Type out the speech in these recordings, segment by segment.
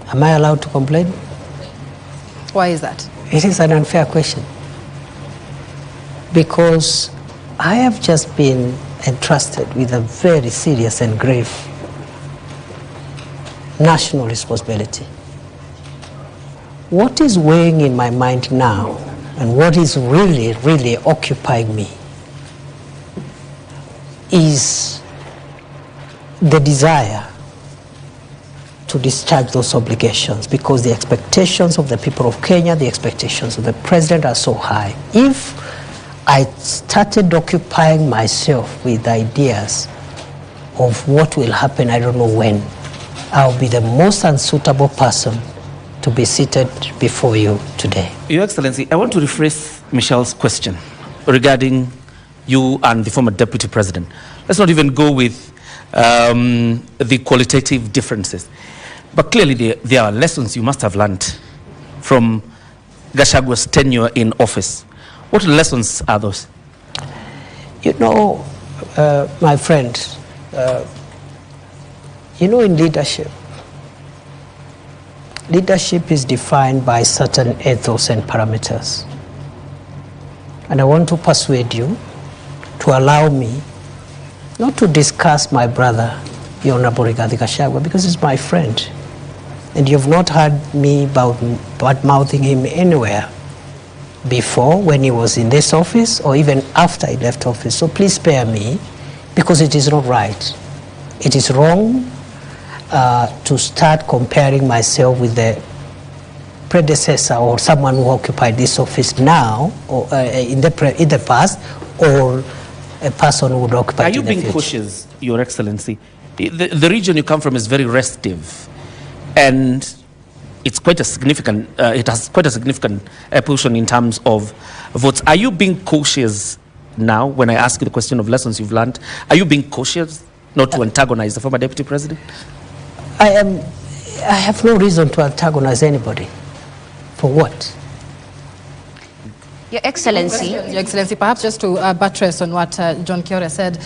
Am I allowed to complain? Why is that? It is an unfair question. Because I have just been entrusted with a very serious and grave national responsibility. What is weighing in my mind now and what is really, really occupying me is the desire to discharge those obligations, because the expectations of the people of Kenya, the expectations of the president are so high. If I started occupying myself with ideas of what will happen, I don't know when, I'll be the most unsuitable person to be seated before you today. Your Excellency, I want to rephrase Michelle's question regarding you and the former deputy president. Let's not even go with the qualitative differences. But clearly there are lessons you must have learned from Gachagwa's tenure in office. What lessons are those? You know, my friend, you know, in leadership is defined by certain ethos and parameters. And I want to persuade you to allow me not to discuss my brother, the Honorable Rigathi Gachagua, because he's my friend. And you've not heard me bad-mouthing him anywhere before when he was in this office or even after he left office. So please spare me, because it is not right. It is wrong to start comparing myself with the predecessor or someone who occupied this office now or in the past, or a person who would occupy it in the future. Are you being cautious, Your Excellency? The region you come from is very restive, and it's quite a significant, it has quite a significant position in terms of votes. Are you being cautious now when I ask you the question of lessons you've learned? Are you being cautious not to antagonize the former deputy president? I have no reason to antagonize anybody. For what? Your Excellency, perhaps just to buttress on what John Kiore said,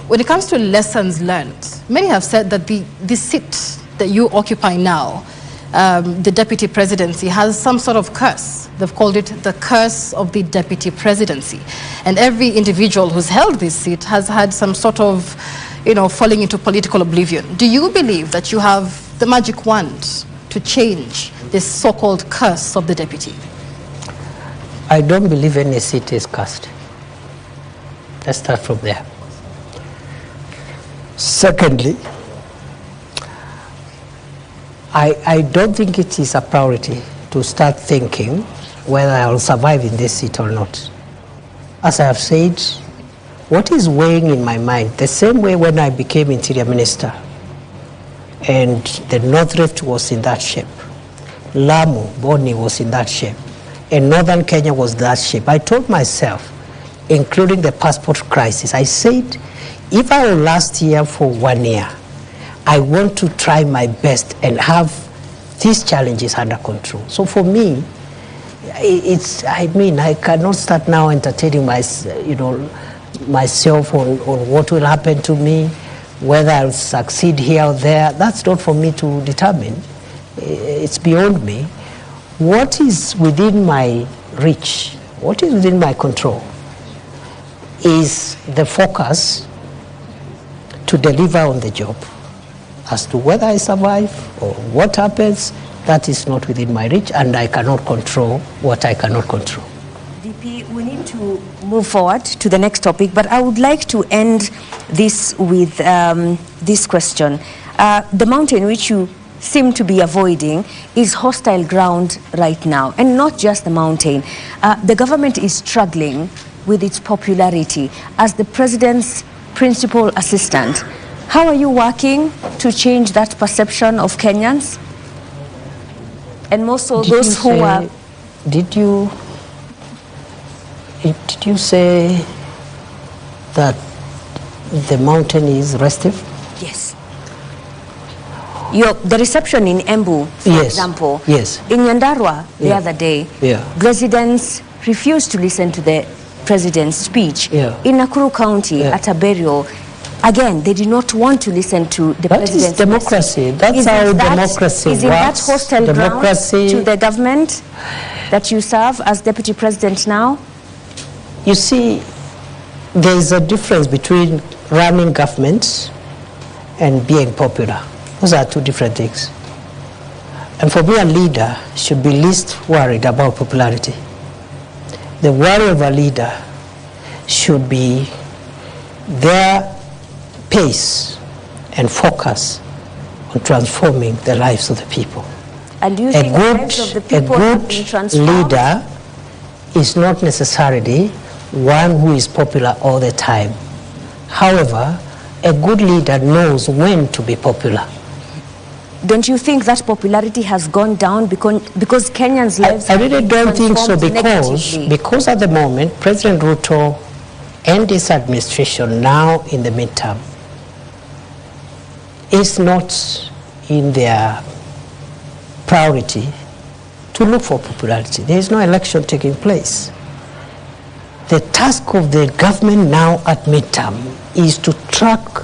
when it comes to lessons learned, many have said that the seat that you occupy now, the deputy presidency, has some sort of curse. They've called it the curse of the deputy presidency. And every individual who's held this seat has had some sort of, falling into political oblivion. Do you believe that you have the magic wand to change this so-called curse of the deputy? I don't believe any seat is cursed. Let's start from there. Secondly, I don't think it is a priority to start thinking whether I will survive in this seat or not. As I have said, what is weighing in my mind, the same way when I became Interior Minister and the North Rift was in that shape, Lamu, Boni was in that shape, and Northern Kenya was that shape. I told myself, including the passport crisis, I said, if I will last here for 1 year, I want to try my best and have these challenges under control. So for me, I cannot start now entertaining myself on what will happen to me, whether I'll succeed here or there. That's not for me to determine. It's beyond me. What is within my reach, what is within my control, is the focus to deliver on the job. As to whether I survive or what happens, that is not within my reach, and I cannot control what I cannot control. DP, we need to move forward to the next topic, but I would like to end this with this question. The mountain which you seem to be avoiding is hostile ground right now, and not just the mountain. The government is struggling with its popularity as the president's principal assistant. How are you working to change that perception of Kenyans? And more so those who are... Did you say that the mountain is restive? Yes. The reception in Embu, for example. Yes. In Nyandarua the other day, residents refused to listen to the president's speech. In Nakuru County, at a burial, Again, they did not want to listen to the president's That is democracy. That's Isn't how that, democracy works. Is that hostile democracy ground to the government that you serve as deputy president now? You see, there is a difference between running governments and being popular. Those are two different things. And for me, a leader should be least worried about popularity. The worry of a leader should be their pace and focus on transforming the lives of the people. And do you think the lives of the people have been transformed? A good leader is not necessarily one who is popular all the time. However, a good leader knows when to be popular. Don't you think that popularity has gone down because Kenyans' lives I really don't think so, because at the moment, President Ruto and his administration now in the midterm is not in their priority to look for popularity. There is no election taking place. The task of the government now at midterm is to track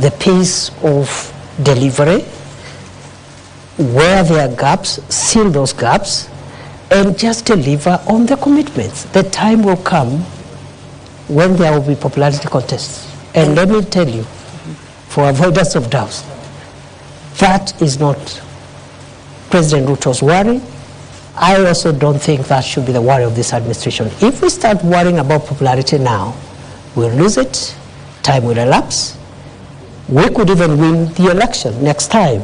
the pace of delivery, where there are gaps, seal those gaps, and just deliver on the commitments. The time will come when there will be popularity contests. And let me tell you, for avoidance of doubts, that is not President Ruto's worry. I also don't think that should be the worry of this administration. If we start worrying about popularity now, we'll lose it, time will elapse. We could even win the election next time,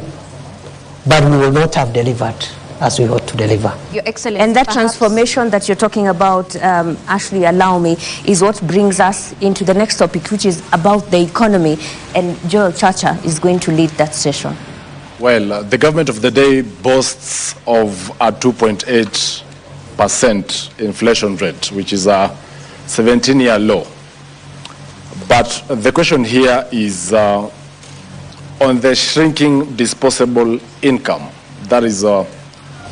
but we will not have delivered as we ought to deliver. Your Excellency, and that transformation that you're talking about, Ashley, allow me, is what brings us into the next topic, which is about the economy. And Joel Chacha is going to lead that session. Well, the government of the day boasts of a 2.8% inflation rate, which is a 17-year low. But the question here is on the shrinking disposable income, that is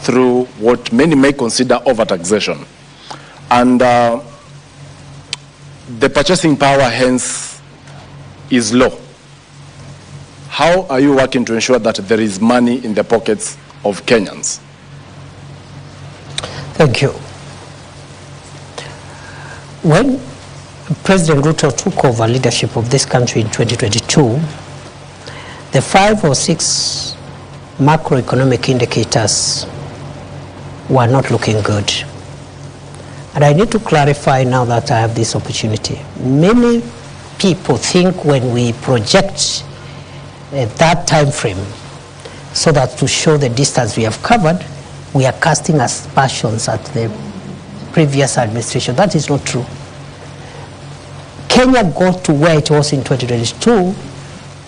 through what many may consider overtaxation. And the purchasing power, hence, is low. How are you working to ensure that there is money in the pockets of Kenyans? Thank you. When President Ruto took over leadership of this country in 2022, the 5 or 6 macroeconomic indicators were not looking good. And I need to clarify now that I have this opportunity. Many people think when we project that time frame so that to show the distance we have covered, we are casting aspersions at the previous administration. That is not true. Kenya got to where it was in 2022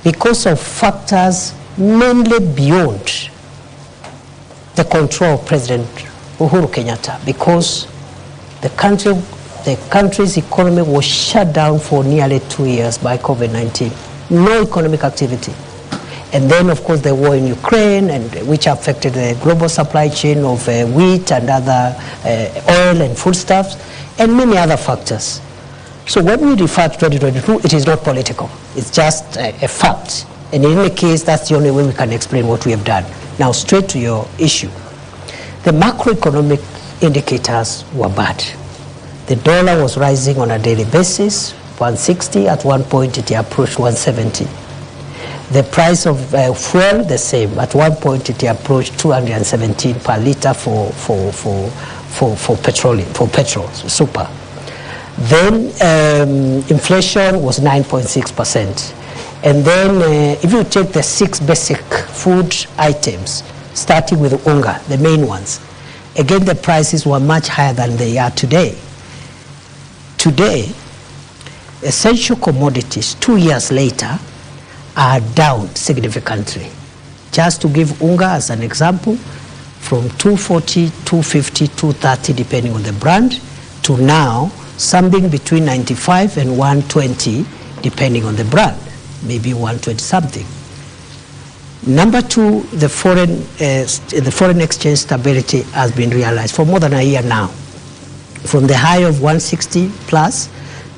because of factors mainly beyond the control of President Uhuru Kenyatta, because the country's economy was shut down for nearly 2 years by COVID-19. No economic activity. And then, of course, the war in Ukraine, which affected the global supply chain of wheat and other oil and foodstuffs, and many other factors. So when we refer to 2022, it is not political. It's just a fact. And in any case, that's the only way we can explain what we have done. Now, straight to your issue. The macroeconomic indicators were bad. The dollar was rising on a daily basis, 160. At one point, it approached 170. The price of fuel, the same. At one point, it approached 217 per liter for petrol, super. Then inflation was 9.6%. And then if you take the 6 basic food items, starting with unga, the main ones, again, the prices were much higher than they are today. Today, essential commodities, 2 years later, are down significantly. Just to give unga as an example, from 240, 250, 230, depending on the brand, to now something between 95 and 120, depending on the brand, maybe 120 something. Number 2, the foreign exchange stability has been realized for more than a year now. From the high of 160 plus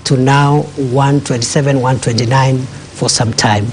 to now 127, 129 for some time.